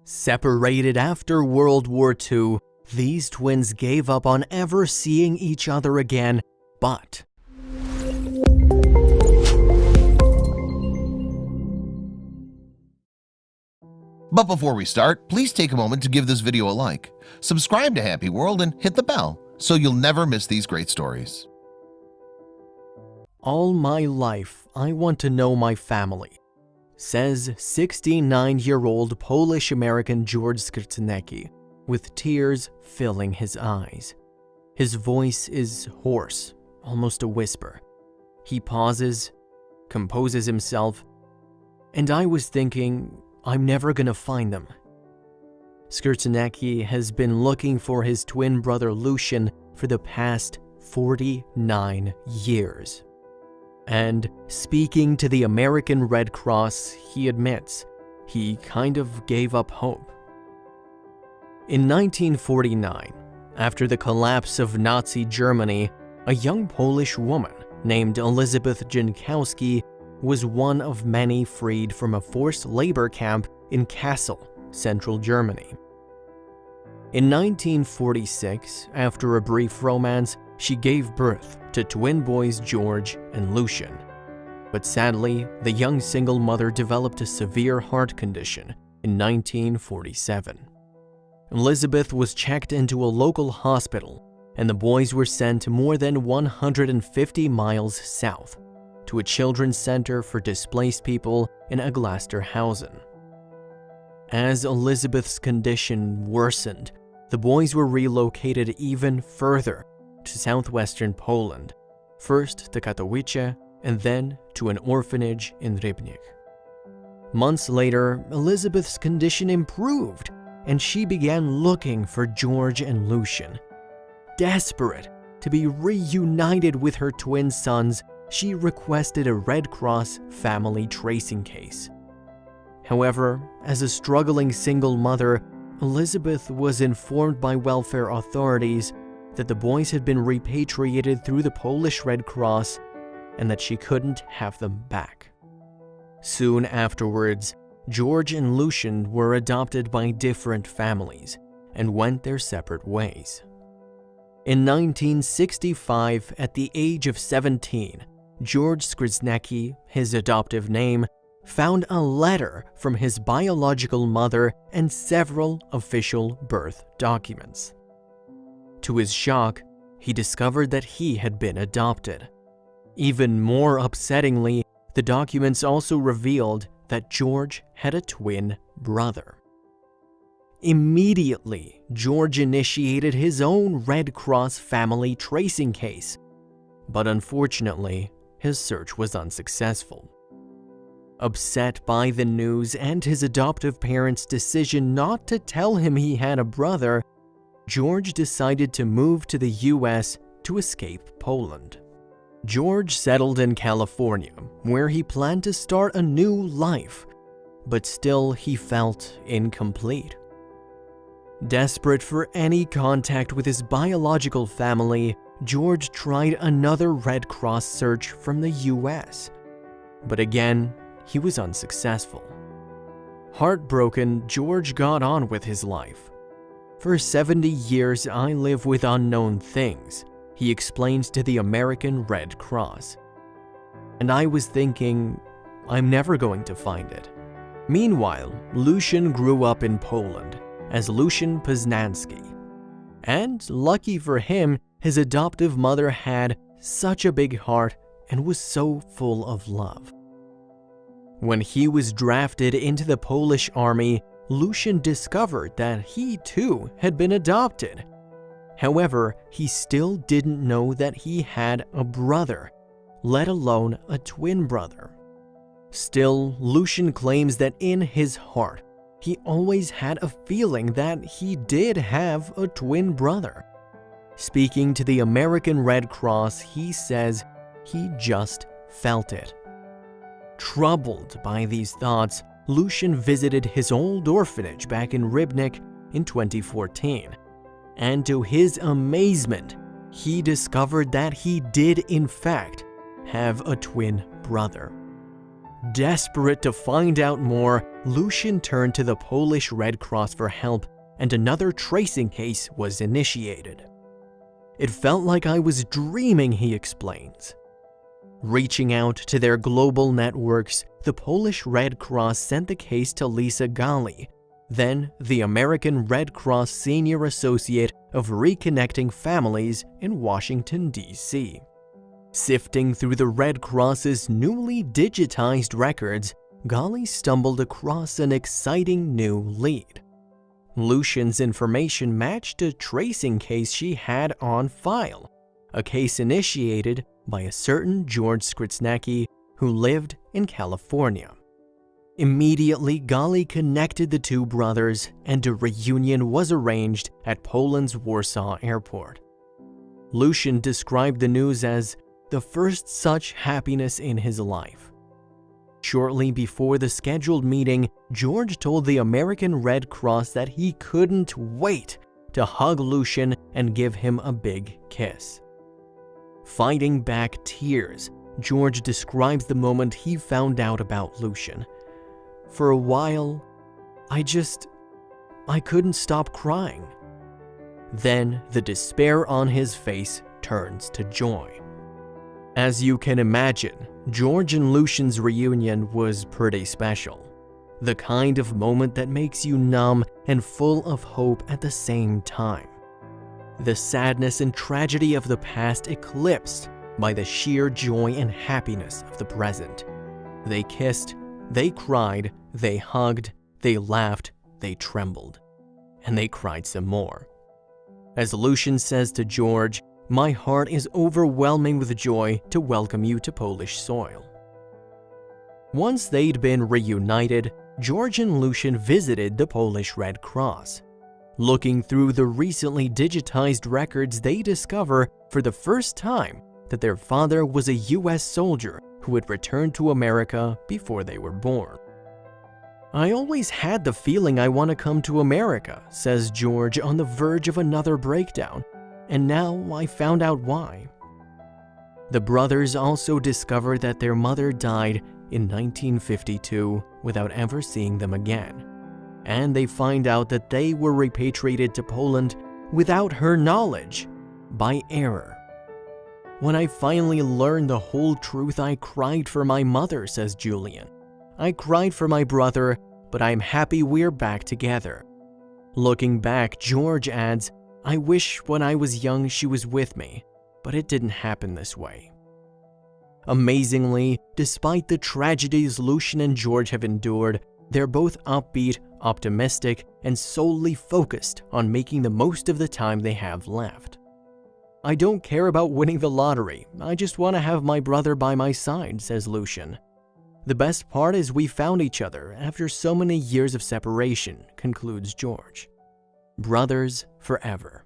Separated after World War II, these twins gave up on ever seeing each other again, but before we start, please take a moment to give this video a like, subscribe to Happy World, and hit the bell so you'll never miss these great stories. all my life I want to know my family, says 69-year-old Polish-American George Skrzynecky, with tears filling his eyes. His voice is hoarse, almost a whisper. He pauses, composes himself, and I was thinking, I'm never gonna find them. Scarzinecki has been looking for his twin brother Lucian for the past 49 years. And speaking to the American Red Cross, he admits he kind of gave up hope. In 1949, after the collapse of Nazi Germany, a young Polish woman named Elizabeth Jankowski was one of many freed from a forced labor camp in Kassel, central Germany. In 1946, after a brief romance, she gave birth to twin boys George and Lucian. But sadly, the young single mother developed a severe heart condition in 1947. Elizabeth was checked into a local hospital, and the boys were sent more than 150 miles south to a children's center for displaced people in Aglasterhausen. As Elizabeth's condition worsened, the boys were relocated even further to southwestern Poland, first to Katowice and then to an orphanage in Rybnik. Months later, Elizabeth's condition improved, and she began looking for George and Lucian. Desperate to be reunited with her twin sons, she requested a Red Cross family tracing case. However, as a struggling single mother, Elizabeth was informed by welfare authorities that the boys had been repatriated through the Polish Red Cross and that she couldn't have them back. Soon afterwards, George and Lucian were adopted by different families and went their separate ways. In 1965, at the age of 17, George Skrzynecky, his adoptive name, found a letter from his biological mother and several official birth documents. To his shock, he discovered that he had been adopted. Even more upsettingly, the documents also revealed that George had a twin brother. Immediately, George initiated his own Red Cross family tracing case, but unfortunately, his search was unsuccessful. Upset by the news and his adoptive parents' decision not to tell him he had a brother, George decided to move to the US to escape Poland. George settled in California, where he planned to start a new life, but still he felt incomplete. Desperate for any contact with his biological family, George tried another Red Cross search from the US, but again, he was unsuccessful. Heartbroken, George got on with his life. For 70 years, I live with unknown things, he explained to the American Red Cross. And I was thinking, I'm never going to find it. Meanwhile, Lucian grew up in Poland as Lucian Poznański. And lucky for him, his adoptive mother had such a big heart and was so full of love. When he was drafted into the Polish army, Lucian discovered that he too had been adopted. However, he still didn't know that he had a brother, let alone a twin brother. Still, Lucian claims that in his heart, he always had a feeling that he did have a twin brother. Speaking to the American Red Cross, he says he just felt it. Troubled by these thoughts, Lucian visited his old orphanage back in Rybnik in 2014, and to his amazement, he discovered that he did in fact have a twin brother. Desperate to find out more, Lucian turned to the Polish Red Cross for help, and another tracing case was initiated. It felt like I was dreaming, he explains. Reaching out to their global networks, the Polish Red Cross sent the case to Lisa Gali, then the American Red Cross Senior Associate of Reconnecting Families in Washington, D.C. Sifting through the Red Cross's newly digitized records, Gali stumbled across an exciting new lead. Lucian's information matched a tracing case she had on file, a case initiated by a certain George Skrzynecky who lived in California. Immediately, Gali connected the two brothers, and a reunion was arranged at Poland's Warsaw airport. Lucian described the news as the first such happiness in his life. Shortly before the scheduled meeting, George told the American Red Cross that he couldn't wait to hug Lucian and give him a big kiss. Fighting back tears, George describes the moment he found out about Lucian. For a while, I couldn't stop crying. Then the despair on his face turns to joy. As you can imagine, George and Lucian's reunion was pretty special. The kind of moment that makes you numb and full of hope at the same time. The sadness and tragedy of the past eclipsed by the sheer joy and happiness of the present. They kissed, they cried, they hugged, they laughed, they trembled, and they cried some more. As Lucian says to George, "My heart is overwhelming with joy to welcome you to Polish soil." Once they'd been reunited, George and Lucian visited the Polish Red Cross. Looking through the recently digitized records, they discover for the first time that their father was a US soldier who had returned to America before they were born. "I always had the feeling I want to come to America," says George on the verge of another breakdown, "and now I found out why." The brothers also discovered that their mother died in 1952 without ever seeing them again, and they find out that they were repatriated to Poland without her knowledge, by error. "When I finally learned the whole truth, I cried for my mother," says Julian. "I cried for my brother, but I'm happy we're back together." Looking back, George adds, "I wish when I was young she was with me, but it didn't happen this way." Amazingly, despite the tragedies Lucian and George have endured, they're both upbeat, optimistic, and solely focused on making the most of the time they have left. "I don't care about winning the lottery, I just want to have my brother by my side," says Lucian. "The best part is we found each other after so many years of separation," concludes George. Brothers forever.